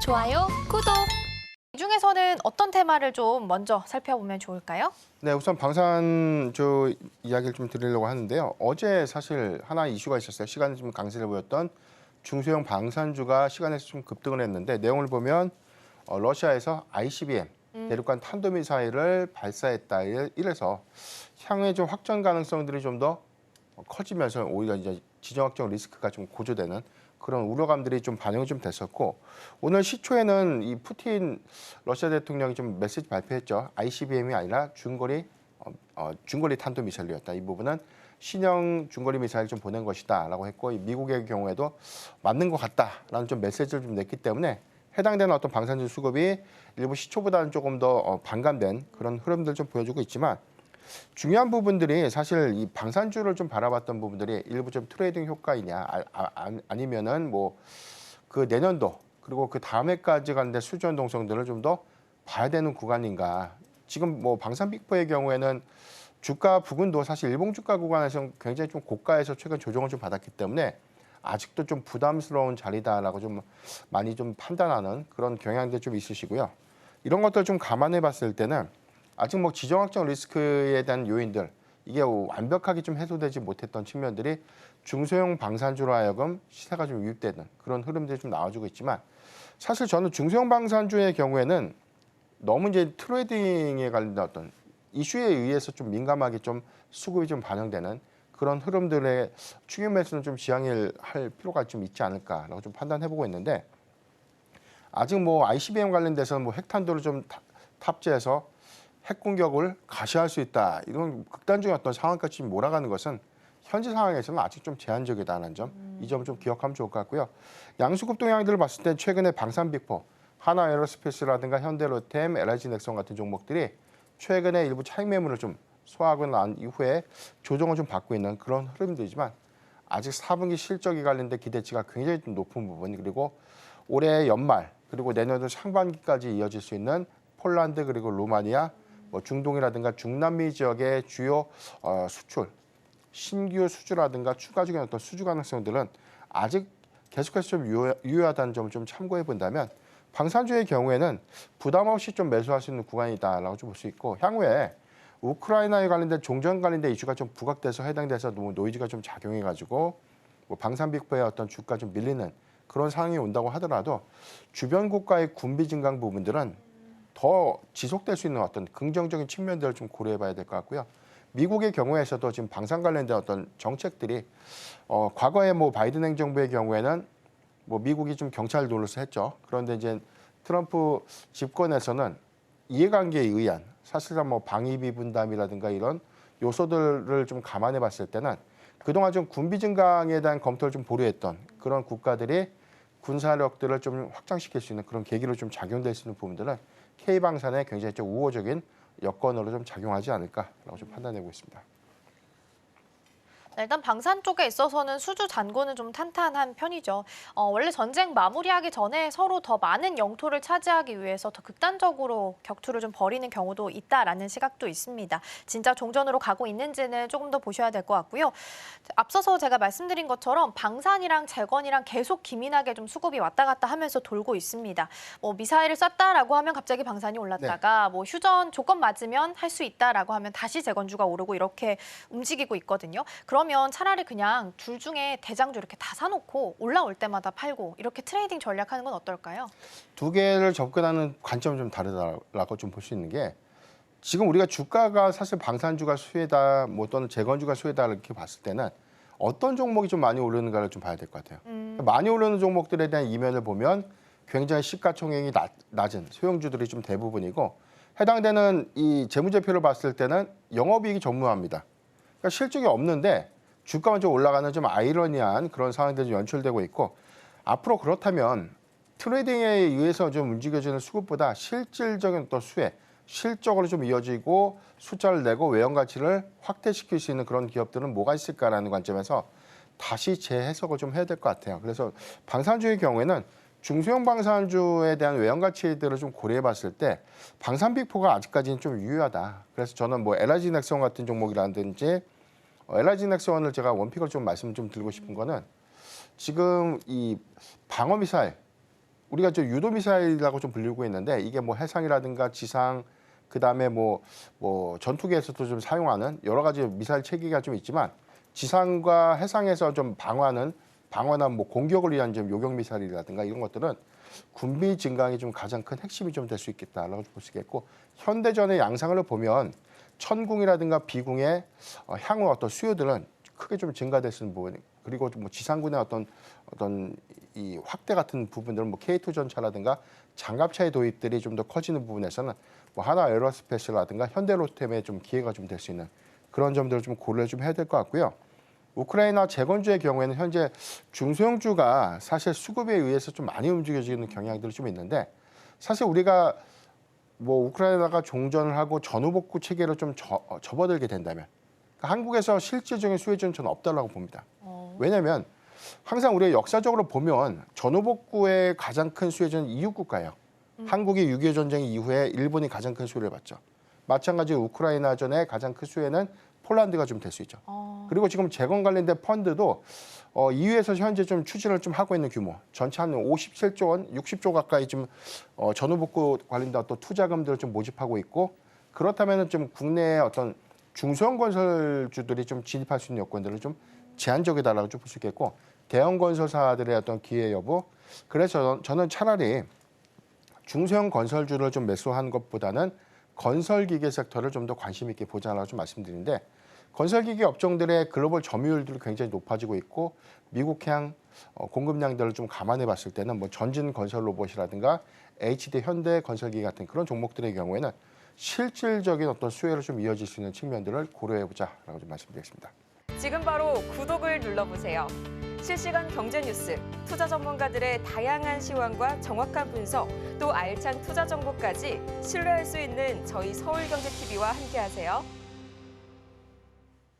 좋아요, 구독. 이 중에서는 어떤 테마를 좀 먼저 살펴보면 좋을까요? 네, 우선 방산주 이야기를 좀 드리려고 하는데요. 어제 사실 하나 이슈가 있었어요. 시간이 좀 강세를 보였던 중소형 방산주가 시간에서 좀 급등을 했는데 내용을 보면 러시아에서 ICBM 대륙간 탄도미사일을 발사했다. 이래서 향후에 좀 확전 가능성들이 좀 더 커지면서 오히려 이제 지정 확정 리스크가 좀 고조되는 그런 우려감들이 좀 반영이 좀 됐었고, 오늘 시초에는 이 푸틴 러시아 대통령이 좀 메시지 발표했죠. ICBM이 아니라 중거리 탄도 미사일이었다. 이 부분은 신형 중거리 미사일 좀 보낸 것이다라고 했고, 미국의 경우에도 맞는 것 같다라는 좀 메시지를 좀 냈기 때문에 해당되는 어떤 방산주 수급이 일부 시초보다는 조금 더 반감된 그런 흐름들 좀 보여주고 있지만, 중요한 부분들이 사실 이 방산주를 좀 바라봤던 부분들이 일부 좀 트레이딩 효과이냐 아니면은 뭐 그 내년도 그리고 그 다음해까지 가는데 수주 변동성들을 좀 더 봐야 되는 구간인가. 지금 뭐 방산빅포의 경우에는 주가 부근도 사실 일봉 주가 구간에서 굉장히 좀 고가에서 최근 조정을 좀 받았기 때문에 아직도 좀 부담스러운 자리다라고 좀 많이 좀 판단하는 그런 경향도 좀 있으시고요. 이런 것들 좀 감안해 봤을 때는 아직 뭐 지정 확정 리스크에 대한 요인들, 이게 완벽하게 좀 해소되지 못했던 측면들이 중소형 방산주로 하여금 시세가 좀 유입되는 그런 흐름들이 좀 나와주고 있지만, 사실 저는 중소형 방산주의 경우에는 너무 이제 트레이딩에 관련된 어떤 이슈에 의해서 좀 민감하게 좀 수급이 좀 반영되는 그런 흐름들의 추격 매수는 좀 지양할 필요가 좀 있지 않을까라고 좀 판단해보고 있는데, 아직 뭐 ICBM 관련돼서는 뭐 핵탄두를 좀 탑재해서 핵 공격을 가시할 수 있다, 이런 극단적인 어떤 상황까지 몰아가는 것은 현재 상황에서는 아직 좀 제한적이다는 점, 이 점을 좀 기억하면 좋을 것 같고요. 양수급 동향들을 봤을 때 최근에 방산빅포, 하나에어로스페이스라든가 현대로템, LIG넥선 같은 종목들이 최근에 일부 차익 매물을 좀 소화하고 난 이후에 조정을 좀 받고 있는 그런 흐름들이지만, 아직 4분기 실적이 관련된 기대치가 굉장히 좀 높은 부분, 그리고 올해 연말 그리고 내년도 상반기까지 이어질 수 있는 폴란드 그리고 루마니아, 뭐 중동이라든가 중남미 지역의 주요 수출, 신규 수주라든가 추가적인 어떤 수주 가능성들은 아직 계속해서 좀 유효하다는 점을 좀 참고해 본다면, 방산주의 경우에는 부담 없이 좀 매수할 수 있는 구간이다라고 좀 볼 수 있고, 향후에 우크라이나에 관련된 종전 관련된 이슈가 좀 부각돼서 해당돼서 너무 노이즈가 좀 작용해가지고 뭐 방산빅포의 어떤 주가 좀 밀리는 그런 상황이 온다고 하더라도 주변 국가의 군비 증강 부분들은 더 지속될 수 있는 어떤 긍정적인 측면들을 좀 고려해봐야 될 것 같고요. 미국의 경우에서도 지금 방산 관련된 어떤 정책들이 과거에 뭐 바이든 행정부의 경우에는 뭐 미국이 좀 경찰 노릇을 했죠. 그런데 이제 트럼프 집권에서는 이해관계에 의한 사실상 뭐 방위비 분담이라든가 이런 요소들을 좀 감안해 봤을 때는 그동안 좀 군비 증강에 대한 검토를 좀 보류했던 그런 국가들이 군사력들을 좀 확장시킬 수 있는 그런 계기로 좀 작용될 수 있는 부분들은 K방산에 굉장히 좀 우호적인 여건으로 좀 작용하지 않을까라고 좀 판단하고 있습니다. 일단 방산 쪽에 있어서는 수주 잔고는 좀 탄탄한 편이죠. 원래 전쟁 마무리하기 전에 서로 더 많은 영토를 차지하기 위해서 더 극단적으로 격투를 좀 벌이는 경우도 있다라는 시각도 있습니다. 진짜 종전으로 가고 있는지는 조금 더 보셔야 될 것 같고요. 앞서서 제가 말씀드린 것처럼 방산이랑 재건이랑 계속 기민하게 좀 수급이 왔다 갔다 하면서 돌고 있습니다. 뭐 미사일을 쐈다라고 하면 갑자기 방산이 올랐다가 뭐 휴전 조건 맞으면 할 수 있다라고 하면 다시 재건주가 오르고 이렇게 움직이고 있거든요. 그러면 차라리 그냥 둘 중에 대장주 이렇게 다 사놓고 올라올 때마다 팔고 이렇게 트레이딩 전략하는 건 어떨까요? 두 개를 접근하는 관점이 좀 다르다라고 좀 볼 수 있는 게, 지금 우리가 주가가 사실 방산주가 수혜다, 뭐 또는 재건주가 수혜다 이렇게 봤을 때는 어떤 종목이 좀 많이 오르는가를 좀 봐야 될 것 같아요. 많이 오르는 종목들에 대한 이면을 보면 굉장히 시가총액이 낮은 소형주들이 좀 대부분이고, 해당되는 이 재무제표를 봤을 때는 영업이익이 전무합니다. 그러니까 실적이 없는데 주가만 좀 올라가는 좀 아이러니한 그런 상황들이 연출되고 있고, 앞으로 그렇다면 트레이딩에 의해서 좀 움직여지는 수급보다 실질적인 또 수혜, 실적으로 좀 이어지고 숫자를 내고 외형 가치를 확대시킬 수 있는 그런 기업들은 뭐가 있을까라는 관점에서 다시 재해석을 좀 해야 될 것 같아요. 그래서 방산주의 경우에는 중소형 방산주에 대한 외형 가치들을 좀 고려해 봤을 때 방산빅포가 아직까지는 좀 유효하다. 그래서 저는 뭐 LIG넥선 같은 종목이라든지 LIG넥선을 제가 원픽을 좀 말씀 좀 드리고 싶은 거는, 지금 이 방어미사일, 우리가 저 유도 미사일이라고 좀 불리고 있는데 이게 뭐 해상이라든가 지상 그다음에 뭐 전투기에서도 좀 사용하는 여러 가지 미사일 체계가 좀 있지만 지상과 해상에서 좀 방어나 뭐 공격을 위한 좀 요격 미사일이라든가 이런 것들은 군비 증강이 좀 가장 큰 핵심이 좀 될 수 있겠다라고 볼 수 있겠고 현대전의 양상을 보면 천궁이라든가 비궁의 향후 어떤 수요들은 크게 좀 증가됐는 부분 그리고 뭐 지상군의 어떤 이 확대 같은 부분들은 뭐 K2 전차라든가 장갑차의 도입들이 좀 더 커지는 부분에서는 뭐 하나 에어로스페이스라든가 현대로템에 좀 기회가 좀 될 수 있는 그런 점들을 좀 고려를 좀 해야 될 것 같고요. 우크라이나 재건주의 경우에는 현재 중소형주가 사실 수급에 의해서 좀 많이 움직여지는 경향들이 좀 있는데 사실 우리가 뭐 우크라이나가 종전을 하고 전후복구 체계로 좀 접어들게 된다면 그러니까 한국에서 실질적인 수혜주는 저는 없다고 봅니다. 왜냐하면 항상 우리가 역사적으로 보면 전후복구의 가장 큰 수혜주는 이웃 국가예요. 한국이 6.25 전쟁 이후에 일본이 가장 큰 수혜를 받죠. 마찬가지로 우크라이나전의 가장 큰 수혜는 폴란드가 좀 될 수 있죠. 그리고 지금 재건 관련된 펀드도 EU에서 현재 좀 추진을 좀 하고 있는 규모, 전체 한 57조 원, 60조 가까이 좀 전후복구 관련된 어떤 투자금들을 좀 모집하고 있고 그렇다면은 좀 국내의 어떤 중소형 건설주들이 좀 진입할 수 있는 여건들을 좀 제한적이다라고 좀 볼 수 있겠고 대형 건설사들의 어떤 기회 여부. 그래서 저는 차라리 중소형 건설주를 좀 매수한 것보다는 건설기계 섹터를 좀 더 관심 있게 보자라고 좀 말씀드리는데 건설기계 업종들의 글로벌 점유율들이 굉장히 높아지고 있고 미국향 공급량들을 좀 감안해 봤을 때는 뭐 전진 건설 로봇이라든가 HD 현대 건설기 같은 그런 종목들의 경우에는 실질적인 어떤 수혜로 좀 이어질 수 있는 측면들을 고려해 보자라고 좀 말씀드리겠습니다. 지금 바로 구독을 눌러보세요. 실시간 경제 뉴스, 투자 전문가들의 다양한 시황과 정확한 분석, 또 알찬 투자 정보까지 신뢰할 수 있는 저희 서울경제TV와 함께하세요.